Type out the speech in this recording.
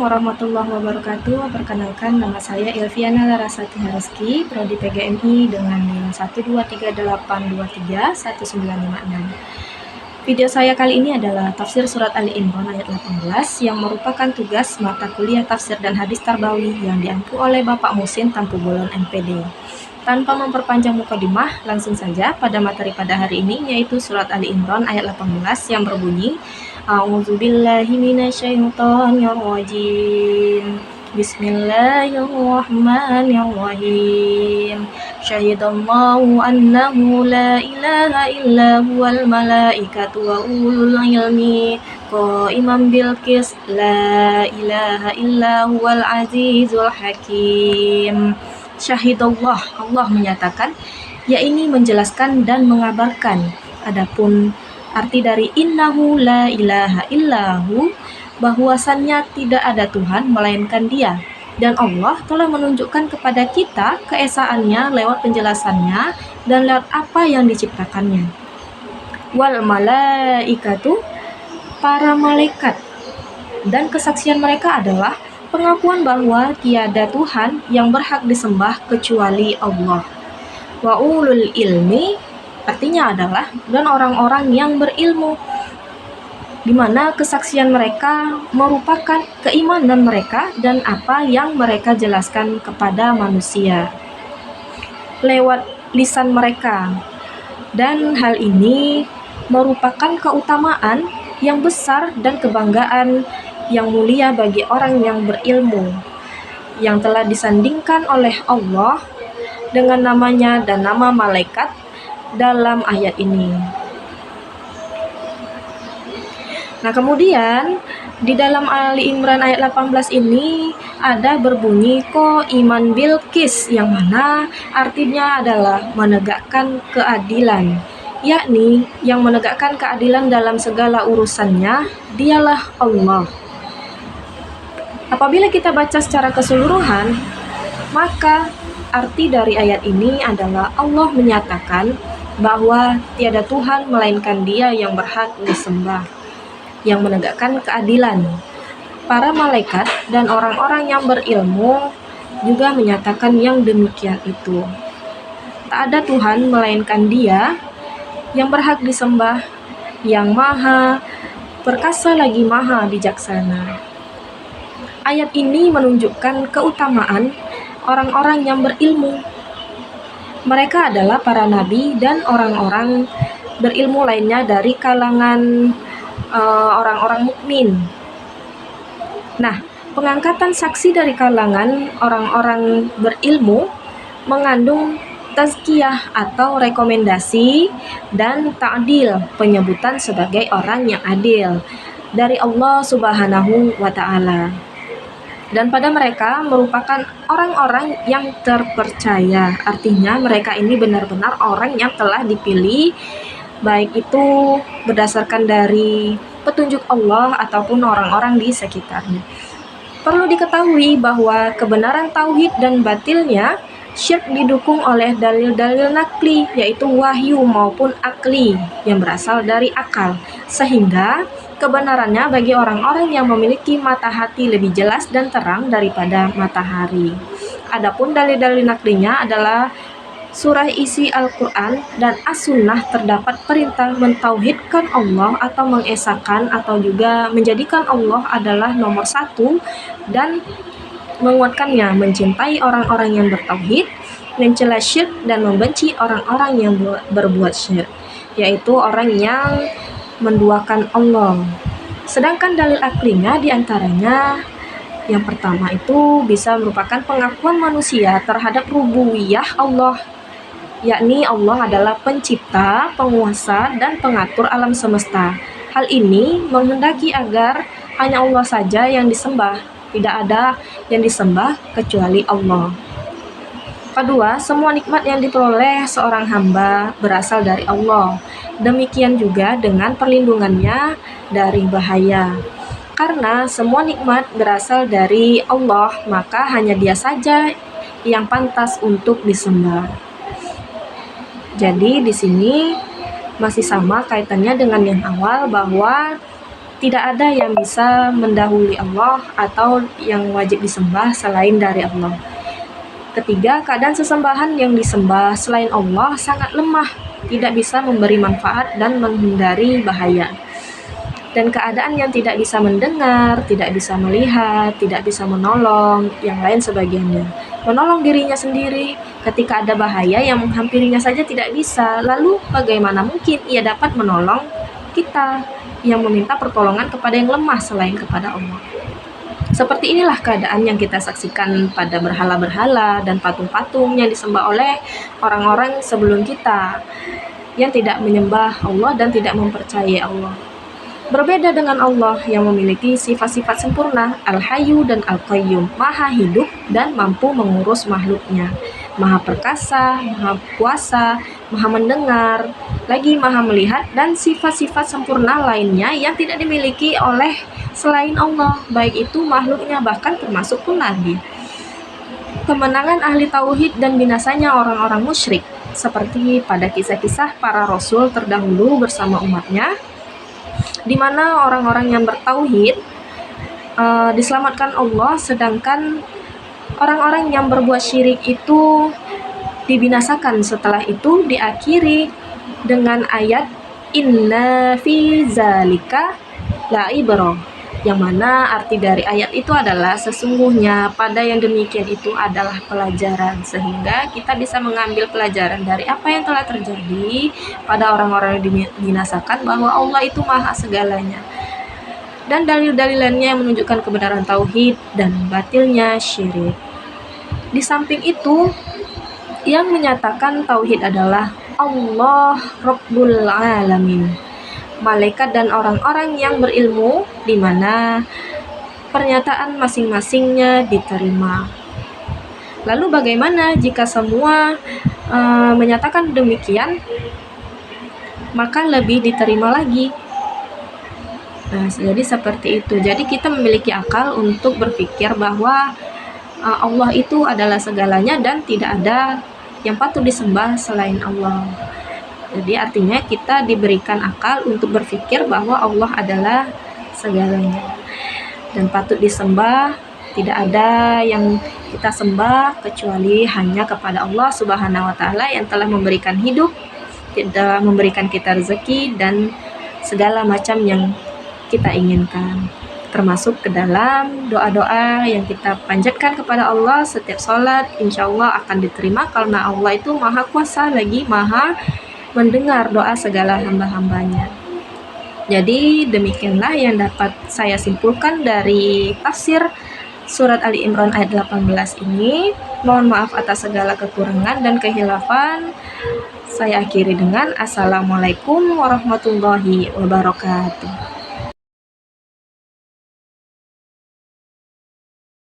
warahmatullahi wabarakatuh. Perkenalkan, nama saya Ilviana Larasati Hareski, Prodi PGMI dengan NIM 123823196. Video saya kali ini adalah tafsir surat Ali Imran ayat 18 yang merupakan tugas mata kuliah tafsir dan hadis tarbawi yang diampu oleh Bapak Musin Tampu Bolon MPD. Tanpa memperpanjang mukadimah, langsung saja pada materi pada hari ini, yaitu surat Ali Imran ayat 18 yang berbunyi A'udzubillahi minasyaitonir rajim. Bismillahirrahmanirrahim. Syahidallahu annahu la ilaha illa huwal malaikatu wa ulul ilmi qa'iman bil qist la ilaha illa huwal azizul hakim. Syahidallah, Allah menyatakan, yakni menjelaskan dan mengabarkan. Adapun arti dari innahu la ilaha illahu, bahwasannya tidak ada Tuhan melainkan Dia, dan Allah telah menunjukkan kepada kita keesaannya lewat penjelasannya dan lewat apa yang diciptakannya. Wal malaikatu, para malaikat, dan kesaksian mereka adalah pengakuan bahwa tiada Tuhan yang berhak disembah kecuali Allah. Wa ulul ilmi, artinya adalah dan orang-orang yang berilmu, di mana kesaksian mereka merupakan keimanan mereka dan apa yang mereka jelaskan kepada manusia lewat lisan mereka. Dan hal ini merupakan keutamaan yang besar dan kebanggaan yang mulia bagi orang yang berilmu, yang telah disandingkan oleh Allah dengan namanya dan nama malaikat dalam ayat ini. Nah, kemudian di dalam Ali Imran ayat 18 ini ada berbunyi ko iman bil qis, yang mana artinya adalah menegakkan keadilan, yakni yang menegakkan keadilan dalam segala urusannya dialah Allah. Apabila kita baca secara keseluruhan, maka arti dari ayat ini adalah Allah menyatakan bahwa tiada Tuhan melainkan Dia yang berhak disembah, yang menegakkan keadilan. Para malaikat dan orang-orang yang berilmu juga menyatakan yang demikian itu. Tak ada Tuhan melainkan Dia yang berhak disembah, yang maha perkasa lagi maha bijaksana. Ayat ini menunjukkan keutamaan orang-orang yang berilmu. Mereka adalah para nabi dan orang-orang berilmu lainnya dari kalangan orang-orang mukmin. Nah, pengangkatan saksi dari kalangan orang-orang berilmu mengandung tazkiyah atau rekomendasi dan ta'dil, penyebutan sebagai orang yang adil dari Allah Subhanahu wa Ta'ala. Dan pada mereka merupakan orang-orang yang terpercaya. Artinya mereka ini benar-benar orang yang telah dipilih, baik itu berdasarkan dari petunjuk Allah ataupun orang-orang di sekitarnya. Perlu diketahui bahwa kebenaran tauhid dan batilnya syirik didukung oleh dalil-dalil nakli, yaitu wahyu maupun akli yang berasal dari akal, sehingga kebenarannya bagi orang-orang yang memiliki mata hati lebih jelas dan terang daripada matahari. Adapun dalil-dalil naklinya adalah surah isi Al-Quran dan As-Sunnah, terdapat perintah mentauhidkan Allah atau mengesahkan atau juga menjadikan Allah adalah nomor satu dan menguatkannya, mencintai orang-orang yang bertauhid, mencela syirik dan membenci orang-orang yang berbuat syirik, yaitu orang yang menduakan Allah. Sedangkan dalil aklinya diantaranya yang pertama itu bisa merupakan pengakuan manusia terhadap rububiyah Allah, yakni Allah adalah pencipta, penguasa, dan pengatur alam semesta. Hal ini menghendaki agar hanya Allah saja yang disembah, tidak ada yang disembah kecuali Allah. Kedua, semua nikmat yang diperoleh seorang hamba berasal dari Allah. Demikian juga dengan perlindungannya dari bahaya. Karena semua nikmat berasal dari Allah, maka hanya Dia saja yang pantas untuk disembah. Jadi di sini masih sama kaitannya dengan yang awal, bahwa Tidak ada yang bisa mendahului Allah atau yang wajib disembah selain dari Allah. Ketiga, keadaan sesembahan yang disembah selain Allah sangat lemah, tidak bisa memberi manfaat dan menghindari bahaya. Dan keadaan yang tidak bisa mendengar, tidak bisa melihat, tidak bisa menolong, yang lain sebagiannya. Menolong dirinya sendiri ketika ada bahaya yang menghampirinya saja tidak bisa. Lalu bagaimana mungkin ia dapat menolong kita yang meminta pertolongan kepada yang lemah selain kepada Allah? Seperti inilah keadaan yang kita saksikan pada berhala-berhala dan patung-patung yang disembah oleh orang-orang sebelum kita yang tidak menyembah Allah dan tidak mempercayai Allah. Berbeda dengan Allah yang memiliki sifat-sifat sempurna, Al-Hayyu dan Al-Qayyum, Maha hidup dan mampu mengurus makhluknya, Maha perkasa, Maha kuasa, Maha mendengar, lagi Maha melihat, dan sifat-sifat sempurna lainnya yang tidak dimiliki oleh selain Allah, baik itu makhluknya bahkan termasuk pun Nabi. Kemenangan ahli tauhid dan binasanya orang-orang musyrik, seperti pada kisah-kisah para rasul terdahulu bersama umatnya, di mana orang-orang yang bertauhid diselamatkan Allah, sedangkan orang-orang yang berbuat syirik itu dibinasakan. Setelah itu diakhiri dengan ayat inna fi zalika la ibrah, yang mana arti dari ayat itu adalah sesungguhnya pada yang demikian itu adalah pelajaran, sehingga kita bisa mengambil pelajaran dari apa yang telah terjadi pada orang-orang yang dibinasakan, bahwa Allah itu maha segalanya, dan dalil-dalil lainnya yang menunjukkan kebenaran tauhid dan batilnya syirik. Di samping itu, yang menyatakan tauhid adalah Allah Rabbul Alamin, malaikat dan orang-orang yang berilmu, di mana pernyataan masing-masingnya diterima. Lalu bagaimana jika semua menyatakan demikian, maka lebih diterima lagi. Nah, jadi seperti itu. Jadi kita memiliki akal untuk berpikir bahwa Allah itu adalah segalanya dan tidak ada yang patut disembah selain Allah. Jadi artinya kita diberikan akal untuk berpikir bahwa Allah adalah segalanya dan patut disembah. Tidak ada yang kita sembah kecuali hanya kepada Allah Subhanahu wa Ta'ala yang telah memberikan hidup, tidak memberikan kita rezeki dan segala macam yang kita inginkan, termasuk ke dalam doa-doa yang kita panjatkan kepada Allah setiap sholat. Insya Allah akan diterima karena Allah itu maha kuasa, lagi maha mendengar doa segala hamba-hambanya. Jadi demikianlah yang dapat saya simpulkan dari tafsir surat Ali Imran ayat 18 ini. Mohon maaf atas segala kekurangan dan kehilafan. Saya akhiri dengan Assalamualaikum warahmatullahi wabarakatuh.